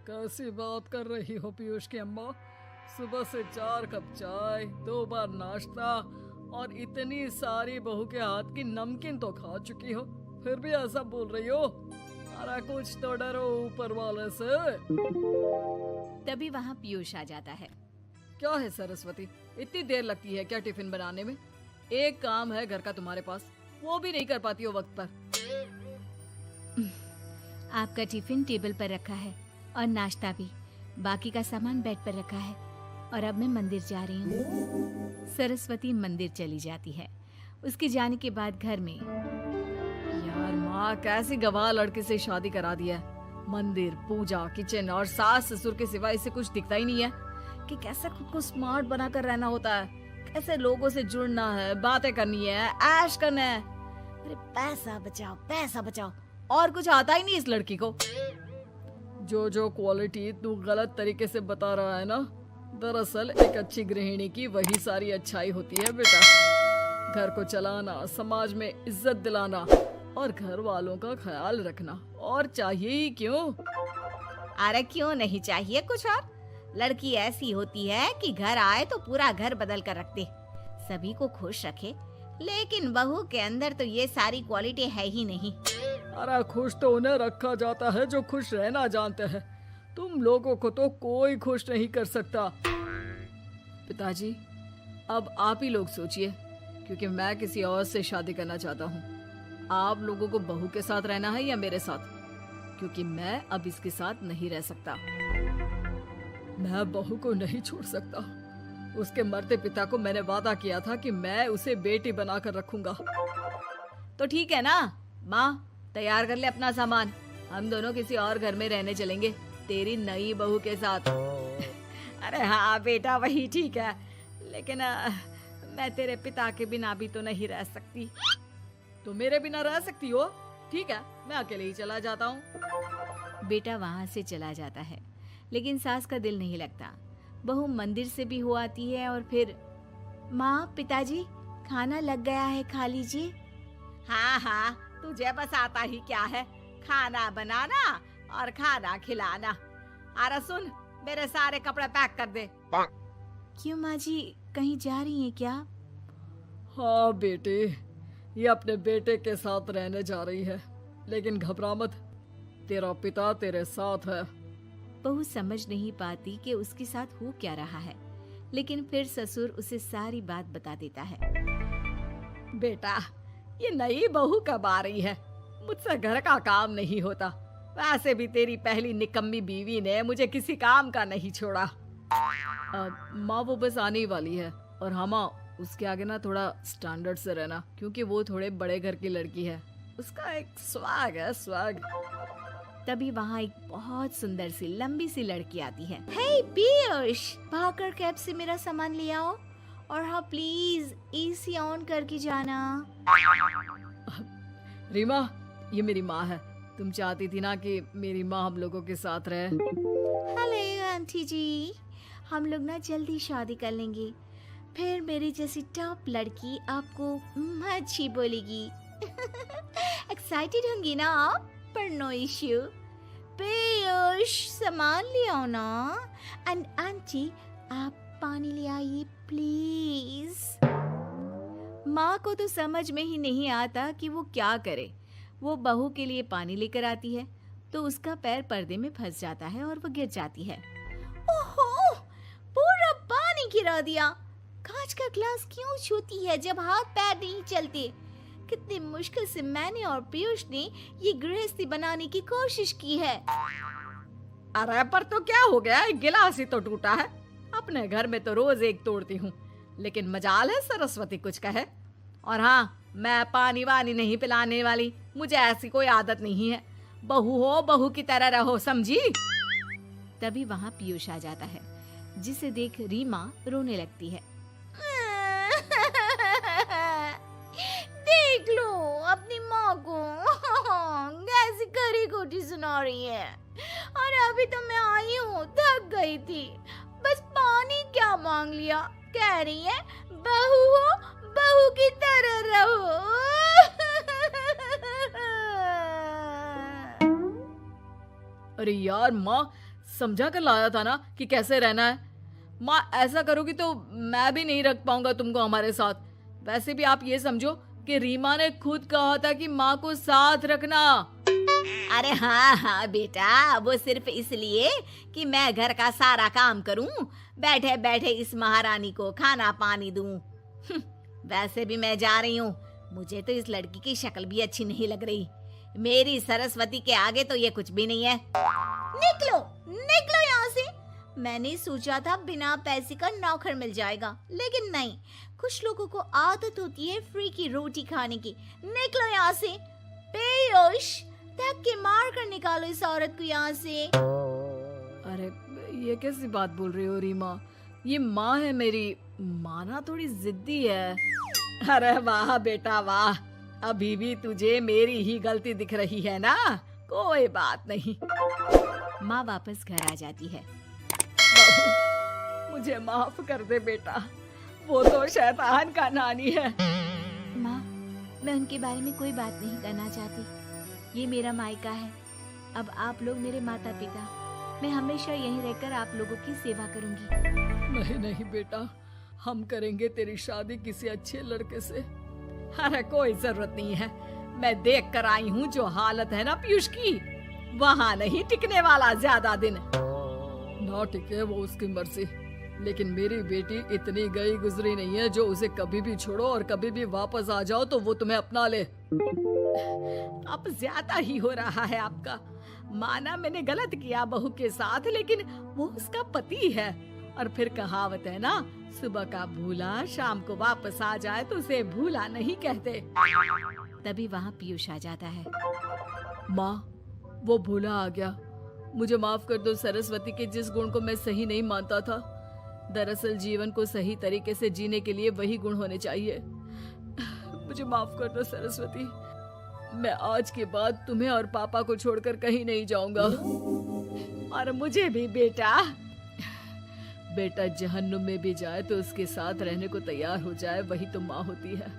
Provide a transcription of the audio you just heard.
कैसी बात कर रही हो पीयूष की अम्मा। सुबह से 4 कप चाय, 2 बार नाश्ता और इतनी सारी बहू के हाथ की नमकीन तो खा चुकी हो, फिर भी ऐसा बोल रही हो। अरे कुछ तो डरो ऊपर वाले से। तभी वहाँ पीयूष आ जाता है। क्या है सरस्वती, इतनी देर लगती है क्या टिफिन बनाने में? एक काम है घर का तुम्हारे पास, वो भी नहीं कर पाती हो वक्त पर। आपका टिफिन टेबल पर रखा है और नाश्ता भी, बाकी का सामान बेड पर रखा है और अब मैं मंदिर जा रही हूँ। सरस्वती मंदिर चली जाती है। उसके जाने के बाद घर में, यार माँ कैसी गवाह लड़के से शादी करा दिया है। मंदिर, पूजा, किचन और सास ससुर के सिवा इसे कुछ दिखता ही नहीं है कि कैसे खुद को स्मार्ट बनाकर रहना होता है, कैसे लोगों से जुड़ना है, बातें करनी है, ऐश करना है। अरे पैसा बचाओ और कुछ आता ही नहीं इस लड़की को। जो क्वालिटी तू गलत तरीके से बता रहा है ना, दरअसल एक अच्छी गृहिणी की वही सारी अच्छाई होती है बेटा। घर को चलाना, समाज में इज्जत दिलाना और घर वालों का ख्याल रखना, और चाहिए ही क्यों? अरे क्यों नहीं चाहिए कुछ और? लड़की ऐसी होती है कि घर आए तो पूरा घर बदल कर रख दे, सभी को खुश रखे। लेकिन बहू के अंदर तो ये सारी क्वालिटी है ही नहीं। अरे खुश तो उन्हें रखा जाता है जो खुश रहना जानते हैं। तुम लोगों को तो कोई खुश नहीं कर सकता। पिताजी, अब आप ही लोग सोचिए, क्योंकि मैं किसी और से शादी करना चाहता हूँ। आप लोगों को बहू के साथ रहना है या मेरे साथ? क्योंकि मैं अब इसके साथ नहीं रह सकता। मैं बहू को नहीं छोड़ सकता। उसके मरते पिता को मैंने वादा किया था कि मैं उसे बेटी बनाकर रखूंगा। तो ठीक है ना माँ, तैयार कर ले अपना सामान, हम दोनों किसी और घर में रहने चलेंगे तेरी नई बहू के साथ। अरे हाँ बेटा, वही ठीक है, लेकिन मैं तेरे पिता के बिना भी तो नहीं रह सकती। तो मेरे बिना रह सकती हो? ठीक है, मैं अकेले ही चला जाता हूँ। बेटा वहाँ से चला जाता है, लेकिन सास का दिल नहीं लगता। बहू मंदिर से भी हो आती है और फिर, माँ पिताजी खाना लग गया है, खा लीजिए। हाँ, तुझे बस आता ही क्या है, खाना बनाना और खाना खिलाना। अरे सुन, मेरे सारे कपड़े पैक कर दे। क्यों माँ जी, कहीं जा रही हैं क्या? हाँ बेटे, ये अपने बेटे के साथ रहने जा रही है, लेकिन घबरा मत, तेरा पिता तेरे साथ है। बहू समझ नहीं पाती कि उसके साथ हो क्या रहा है, लेकिन फिर ससुर उसे सारी बात बता देता है। बेटा, ये नई बहू कब आ रही है? मुझसे घर का काम नहीं होता। वैसे भी तेरी पहली निकम्मी बीवी ने मुझे किसी काम का नहीं छोड़ा। माँ वो बस आने ही वाली है, और हाँ माँ, उसके आगे ना थोड़ा स्टैंडर्ड से रहना, क्योंकि वो थोड़े बड़े घर की लड़की है। उसका एक स्वैग है, स्वैग। तभी वहाँ एक बहुत सुंदर सी लंबी सी लड़की आती है। हे पीयूष, भागकर कैब से मेरा सामान ले आओ, और हाँ प्लीज एसी ऑन करके जाना। रीमा, ये मेरी माँ है। तुम चाहती थी ना कि मेरी माँ हम लोगों के साथ रहे। हेलो आंटी जी, हम लोग ना जल्दी शादी कर लेंगे, फिर मेरी जैसी टॉप लड़की आपको अच्छी बोलेगी। एक्साइटेड होंगी ना आप? पर नो इश्यू। पीयूष सामान ले आओ ना, एंड आंटी आप पानी ले आइए प्लीज। माँ को तो समझ में ही नहीं आता कि वो क्या करे। वो बहू के लिए पानी लेकर आती है तो उसका पैर पर्दे में फंस जाता है और वो गिर जाती है। ओहो, पूरा पानी गिरा दिया। कांच का ग्लास क्यों छूती है जब हाथ पैर नहीं चलते? कितनी मुश्किल से मैंने और पीयूष ने ये गृहस्थी बनाने की कोशिश की है। अरे पर तो क्या हो गया, एक गिलास ही तो टूटा है। अपने घर में तो रोज एक तोड़ती हूँ, लेकिन मजाल है सरस्वती कुछ कहे। और हाँ, मैं पानी वानी नहीं पिलाने वाली, मुझे ऐसी कोई आदत नहीं है। बहू हो, बहू की तरह रहो, समझी? तभी वहाँ पीयूष आ जाता है, जिसे देख रीमा रोने लगती है। देख लो अपनी माँ को, कैसी खरी खोटी सुना रही है। और अभी तो मैं आई हूँ, थक गई थी, बस पानी क्या मांग लिया। कह रही है बहू हो, बहू की तरह रहो। अरे यार माँ, समझा कर लाया था ना कि कैसे रहना है। माँ ऐसा करोगी तो मैं भी नहीं रख पाऊंगा तुमको हमारे साथ। वैसे भी आप ये समझो कि रीमा ने खुद कहा था कि माँ को साथ रखना। अरे हाँ हाँ बेटा, वो सिर्फ इसलिए कि मैं घर का सारा काम करूं, बैठे बैठे इस महारानी को खाना पानी दूं। वैसे भी मैं जा रही हूँ। मुझे तो इस लड़की की शक्ल भी अच्छी नहीं लग रही। मेरी सरस्वती के आगे तो ये कुछ भी नहीं है। निकलो निकलो यहाँ से। मैंने सोचा था बिना पैसे का नौकर मिल जाएगा, लेकिन नहीं। कुछ लोगों को आदत होती है फ्री की रोटी खाने की। निकलो यहाँ से। पीयूष, धक्के मार कर निकालो इस औरत को यहाँ से। अरे ये कैसी बात बोल रही हो रीमा? ये माँ है मेरी। माँ ना थोड़ी जिद्दी है। अरे वाह बेटा वाह, अभी भी तुझे मेरी ही गलती दिख रही है ना? कोई बात नहीं। माँ वापस घर आ जाती है। बहू, मुझे माफ कर दे बेटा। वो तो शैतान का नानी है। माँ, मैं उनके बारे में कोई बात नहीं करना चाहती। ये मेरा मायका है। अब आप लोग मेरे माता पिता। मैं हमेशा यहीं रहकर आप लोगों की सेवा करूंगी। नहीं नहीं बेटा, हम करेंगे तेरी शादी किसी अच्छे लड़के से। अरे कोई जरूरत नहीं है। मैं देख कर आई हूँ जो हालत है ना पीयूष की, वहाँ नहीं टिकने वाला ज्यादा दिन। ना टिके वो उसकी मर्जी, लेकिन मेरी बेटी इतनी गई गुजरी नहीं है जो उसे कभी भी छोड़ो और कभी भी वापस आ जाओ तो वो तुम्हें अपना ले। अब ज्यादा ही हो रहा है आपका। माना मैंने गलत किया बहू के साथ, लेकिन वो उसका पति है। और फिर कहावत है ना, सुबह का भूला शाम को वापस आ जाए तो उसे भूला नहीं कहते। तभी वहाँ पीयूष आ जाता है। माँ, वो भूला आ गया। मुझे माफ कर दो सरस्वती के जिस गुण को मैं सही नहीं मानता था। दरअसल जीवन को सही तरीके से जीने के लिए वही गुण होने चाहिए। मुझे माफ कर दो सरस्वती। मैं आज के बाद तुम्हें और पापा को छोड़कर कहीं नहीं जाऊंगा। और मुझे भी बेटा। बेटा जहन्नुम में भी जाए तो उसके साथ रहने को तैयार हो जाए, वही तो माँ होती है।